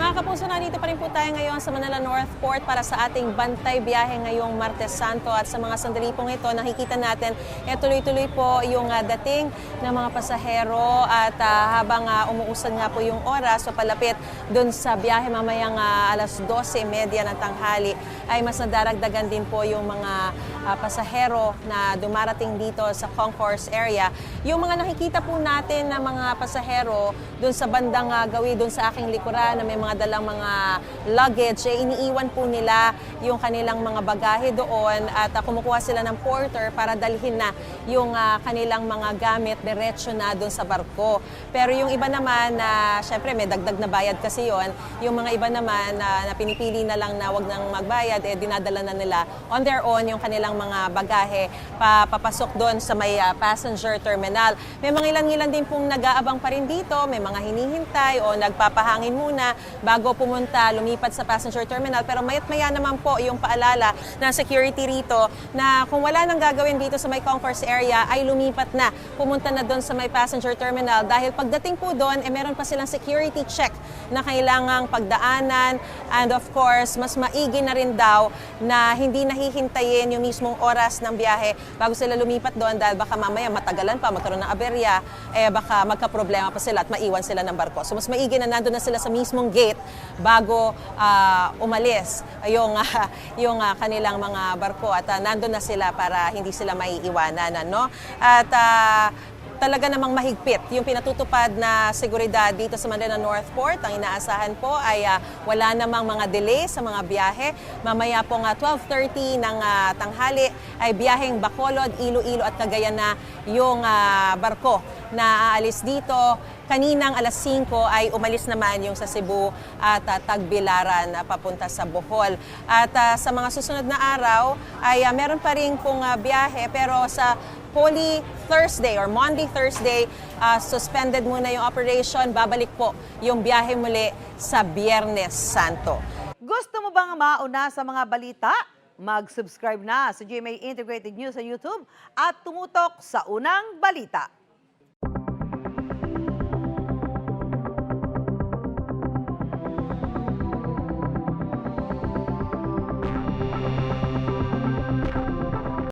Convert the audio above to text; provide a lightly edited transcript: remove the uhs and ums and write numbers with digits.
Mga kapuso, nandito pa rin po tayo ngayon sa Manila North Port para sa ating bantay biyahe ngayong Martes Santo. At sa mga sandali pong ito, nakikita natin tuloy-tuloy po yung dating ng mga pasahero at habang umuusad nga po yung oras, papalapit dun sa biyahe mamayang alas 12:30 ng tanghali, ay mas nadaragdagan din po yung mga pasahero na dumarating dito sa concourse area. Yung mga nakikita po natin na mga pasahero dun sa bandang gawi, dun sa aking likuran na may mga dalang mga luggage, iniiwan po nila yung kanilang mga bagahe doon at kumukuha sila ng porter para dalhin na yung kanilang mga gamit diretso na doon sa barko. Pero yung iba naman na syempre may dagdag na bayad kasi yon, yung mga iba naman na pinipili na lang na wag nang magbayad, dinadala na nila on their own yung kanilang mga bagahe papasok doon sa may passenger terminal. May mga ilan-ilan din pong nag-aabang pa rin dito, may mga hinihintay o nagpapahangin muna bago pumunta, lumipat sa passenger terminal. Pero mayat-maya naman po yung paalala ng security rito na kung wala nang gagawin dito sa may concourse area ay lumipat na, pumunta na doon sa may passenger terminal dahil pagdating po doon, meron pa silang security check na kailangang pagdaanan and of course, mas maigi na rin daw na hindi nahihintayin yung mismong oras ng biyahe bago sila lumipat doon dahil baka mamaya matagalan pa, magkaroon ng aberya, baka magka-problema pa sila at maiwan sila ng barko. So mas maigi na nandun na sila sa mismong gate bago umalis yung kanilang mga barko at nandun na sila para hindi sila maiiwanan. Ano? At talaga namang mahigpit yung pinatutupad na seguridad dito sa Manila North Port. Ang inaasahan po ay wala namang mga delay sa mga biyahe. Mamaya po 12:30 ng tanghali ay biyaheng Bacolod, Iloilo at Cagayan na yung barko na aalis dito. Kaninang alas 5 ay umalis naman yung sa Cebu at Tagbilaran papunta sa Bohol. At sa mga susunod na araw ay meron pa rin pong biyahe pero sa Holy Thursday or Monday Thursday, suspended muna yung operation. Babalik po yung biyahe muli sa Biyernes Santo. Gusto mo bang mauna sa mga balita? Mag-subscribe na sa GMA Integrated News sa YouTube at tumutok sa unang balita.